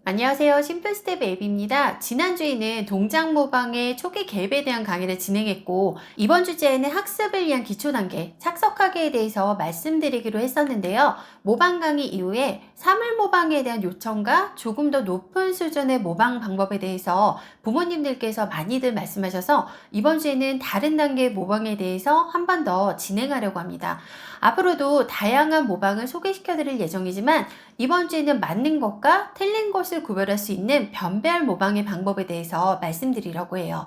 안녕하세요. 심플스텝 앱입니다. 지난주에는 동작 모방의 초기 개입에 대한 강의를 진행했고, 이번 주제에는 학습을 위한 기초 단계, 착석하기에 대해서 말씀드리기로 했었는데요. 모방 강의 이후에 사물 모방에 대한 요청과 조금 더 높은 수준의 모방 방법에 대해서 부모님들께서 많이들 말씀하셔서 이번 주에는 다른 단계의 모방에 대해서 한 번 더 진행하려고 합니다. 앞으로도 다양한 모방을 소개시켜 드릴 예정이지만, 이번 주에는 맞는 것과 틀린 것을 구별할 수 있는 변별 모방의 방법에 대해서 말씀드리려고 해요.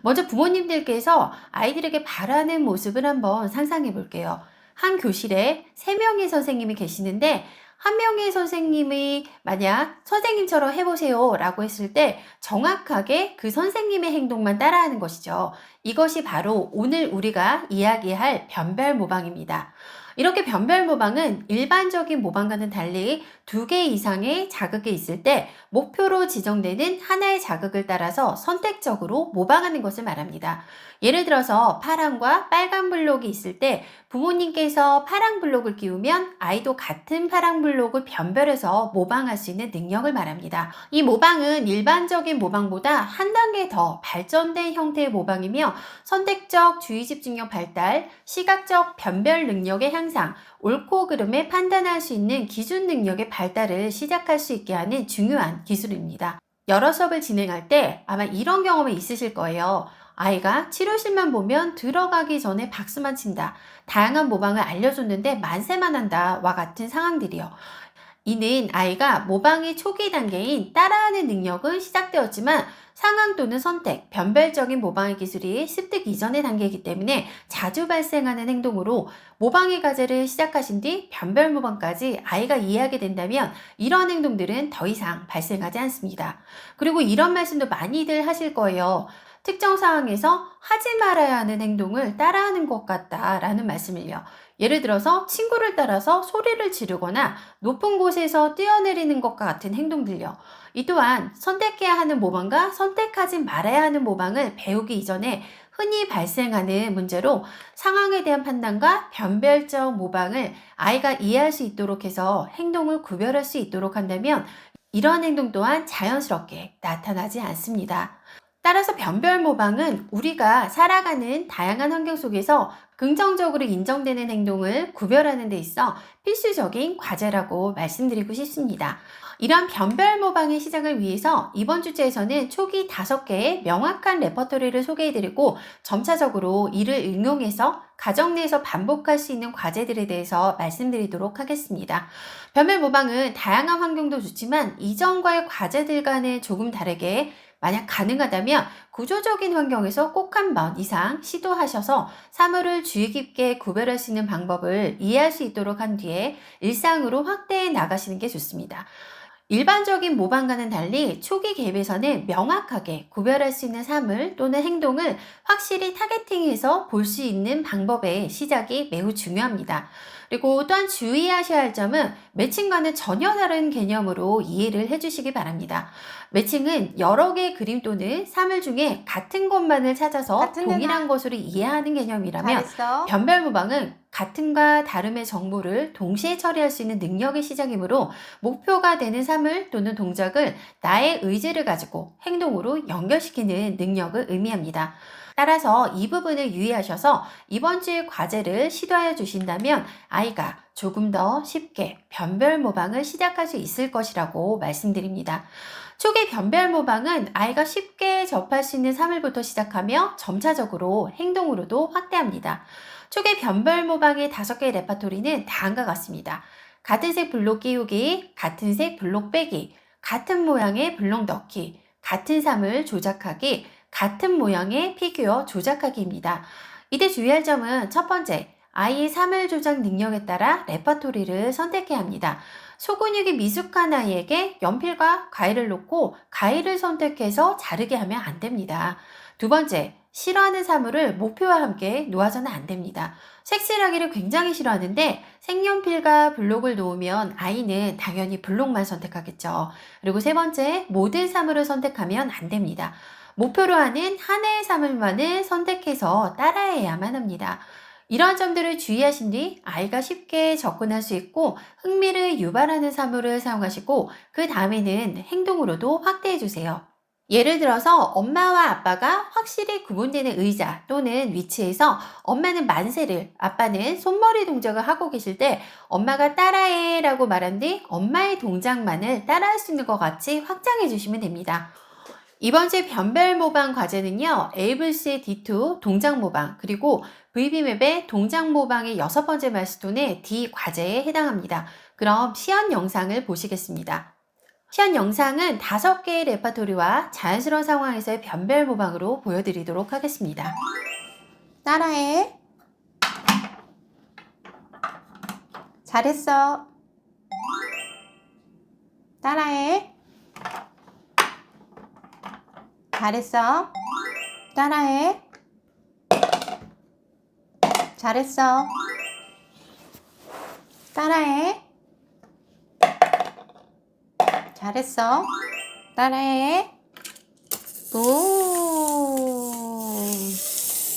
먼저 부모님들께서 아이들에게 바라는 모습을 한번 상상해 볼게요. 한 교실에 3명의 선생님이 계시는데, 한 명의 선생님이 만약 선생님처럼 해보세요 라고 했을 때 정확하게 그 선생님의 행동만 따라하는 것이죠. 이것이 바로 오늘 우리가 이야기할 변별 모방입니다. 이렇게 변별 모방은 일반적인 모방과는 달리 2개 이상의 자극이 있을 때 목표로 지정되는 하나의 자극을 따라서 선택적으로 모방하는 것을 말합니다. 예를 들어서 파랑과 빨간 블록이 있을 때 부모님께서 파랑 블록을 끼우면 아이도 같은 파랑 블록을 변별해서 모방할 수 있는 능력을 말합니다. 이 모방은 일반적인 모방보다 한 단계 더 발전된 형태의 모방이며 선택적 주의 집중력 발달, 시각적 변별 능력의 향상, 옳고 그름을 판단할 수 있는 기준 능력의 발달을 시작할 수 있게 하는 중요한 기술입니다. 여러 수업을 진행할 때 아마 이런 경험이 있으실 거예요. 아이가 치료실만 보면 들어가기 전에 박수만 친다. 다양한 모방을 알려줬는데 만세만 한다. 와 같은 상황들이요. 이는 아이가 모방의 초기 단계인 따라하는 능력은 시작되었지만 상황 또는 선택, 변별적인 모방의 기술이 습득 이전의 단계이기 때문에 자주 발생하는 행동으로 모방의 과제를 시작하신 뒤 변별 모방까지 아이가 이해하게 된다면 이런 행동들은 더 이상 발생하지 않습니다. 그리고 이런 말씀도 많이들 하실 거예요. 특정 상황에서 하지 말아야 하는 행동을 따라하는 것 같다라는 말씀을요. 예를 들어서 친구를 따라서 소리를 지르거나 높은 곳에서 뛰어내리는 것과 같은 행동들요. 이 또한 선택해야 하는 모방과 선택하지 말아야 하는 모방을 배우기 이전에 흔히 발생하는 문제로 상황에 대한 판단과 변별적 모방을 아이가 이해할 수 있도록 해서 행동을 구별할 수 있도록 한다면 이러한 행동 또한 자연스럽게 나타나지 않습니다. 따라서 변별 모방은 우리가 살아가는 다양한 환경 속에서 긍정적으로 인정되는 행동을 구별하는 데 있어 필수적인 과제라고 말씀드리고 싶습니다. 이러한 변별 모방의 시작을 위해서 이번 주제에서는 초기 5개의 명확한 레퍼토리를 소개해드리고 점차적으로 이를 응용해서 가정 내에서 반복할 수 있는 과제들에 대해서 말씀드리도록 하겠습니다. 변별 모방은 다양한 환경도 좋지만 이전과의 과제들과는 조금 다르게 만약 가능하다면 구조적인 환경에서 꼭 한 번 이상 시도하셔서 사물을 주의 깊게 구별할 수 있는 방법을 이해할 수 있도록 한 뒤에 일상으로 확대해 나가시는 게 좋습니다. 일반적인 모방과는 달리 초기 개입에서는 명확하게 구별할 수 있는 사물 또는 행동을 확실히 타겟팅해서 볼 수 있는 방법의 시작이 매우 중요합니다. 그리고 또한 주의하셔야 할 점은 매칭과는 전혀 다른 개념으로 이해를 해주시기 바랍니다. 매칭은 여러 개의 그림 또는 사물 중에 같은 것만을 찾아서 동일한 것으로 이해하는 개념이라면 잘했어. 변별 모방은 같음과 다름의 정보를 동시에 처리할 수 있는 능력의 시작이므로 목표가 되는 사물 또는 동작을 나의 의지를 가지고 행동으로 연결시키는 능력을 의미합니다. 따라서 이 부분을 유의하셔서 이번 주의 과제를 시도하여 주신다면 아이가 조금 더 쉽게 변별 모방을 시작할 수 있을 것이라고 말씀드립니다. 초기 변별 모방은 아이가 쉽게 접할 수 있는 사물부터 시작하며 점차적으로 행동으로도 확대합니다. 초기 변별 모방의 5개의 레파토리는 다음과 같습니다. 같은 색 블록 끼우기, 같은 색 블록 빼기, 같은 모양의 블록 넣기, 같은 사물 조작하기, 같은 모양의 피규어 조작하기입니다. 이때 주의할 점은 첫 번째, 아이의 사물 조작 능력에 따라 레퍼토리를 선택해야 합니다. 소근육이 미숙한 아이에게 연필과 가위를 놓고 가위를 선택해서 자르게 하면 안 됩니다. 두 번째, 싫어하는 사물을 목표와 함께 놓아서는 안 됩니다. 색칠하기를 굉장히 싫어하는데 색연필과 블록을 놓으면 아이는 당연히 블록만 선택하겠죠. 그리고 세 번째, 모든 사물을 선택하면 안 됩니다. 목표로 하는 하나의 사물만을 선택해서 따라해야만 합니다. 이러한 점들을 주의하신 뒤 아이가 쉽게 접근할 수 있고 흥미를 유발하는 사물을 사용하시고 그 다음에는 행동으로도 확대해 주세요. 예를 들어서 엄마와 아빠가 확실히 구분되는 의자 또는 위치에서 엄마는 만세를, 아빠는 손머리 동작을 하고 계실 때 엄마가 따라해 라고 말한 뒤 엄마의 동작만을 따라할 수 있는 것 같이 확장해 주시면 됩니다. 이번 주 변별 모방 과제는요, 에이블스의 D2 동작 모방, 그리고 VB맵의 동작 모방의 6번째 마일스톤의 D 과제에 해당합니다. 그럼 시연 영상을 보시겠습니다. 시연 영상은 5개의 레파토리와 자연스러운 상황에서의 변별 모방으로 보여드리도록 하겠습니다. 따라해. 잘했어. 따라해. 잘했어. 따라해. 잘했어. 따라해. 잘했어. 따라해. 오.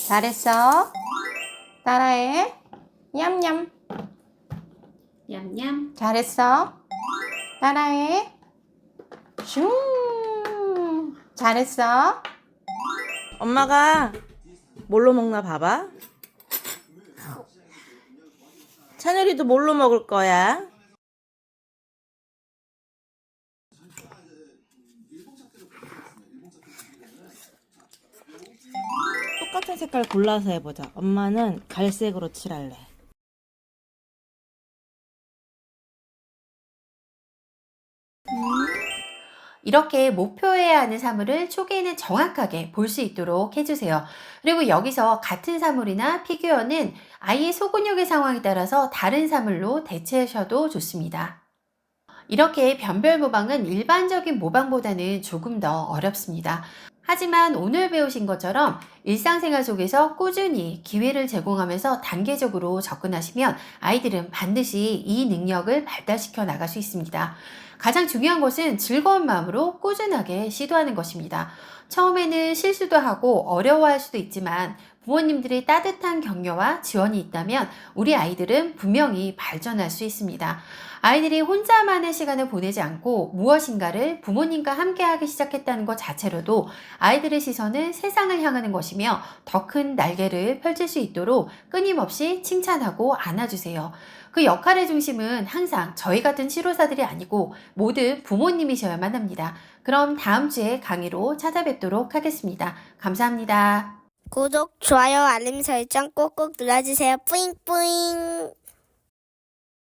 잘했어. 따라해. 냠냠. 냠냠. 잘했어. 따라해. 슝. 잘했어. 엄마가 뭘로 먹나 봐봐. 찬열이도 뭘로 먹을 거야? 똑같은 색깔 골라서 해보자. 엄마는 갈색으로 칠할래. 이렇게 목표해야 하는 사물을 초기에는 정확하게 볼 수 있도록 해주세요. 그리고 여기서 같은 사물이나 피규어는 아이의 소근육의 상황에 따라서 다른 사물로 대체하셔도 좋습니다. 이렇게 변별 모방은 일반적인 모방보다는 조금 더 어렵습니다. 하지만 오늘 배우신 것처럼 일상생활 속에서 꾸준히 기회를 제공하면서 단계적으로 접근하시면 아이들은 반드시 이 능력을 발달시켜 나갈 수 있습니다. 가장 중요한 것은 즐거운 마음으로 꾸준하게 시도하는 것입니다. 처음에는 실수도 하고 어려워할 수도 있지만 부모님들의 따뜻한 격려와 지원이 있다면 우리 아이들은 분명히 발전할 수 있습니다. 아이들이 혼자만의 시간을 보내지 않고 무엇인가를 부모님과 함께 하기 시작했다는 것 자체로도 아이들의 시선은 세상을 향하는 것이며 더 큰 날개를 펼칠 수 있도록 끊임없이 칭찬하고 안아주세요. 그 역할의 중심은 항상 저희 같은 치료사들이 아니고 모두 부모님이셔야만 합니다. 그럼 다음 주에 강의로 찾아뵙도록 하겠습니다. 감사합니다. 구독, 좋아요, 알림 설정 꼭꼭 눌러주세요. 뿌잉뿌잉.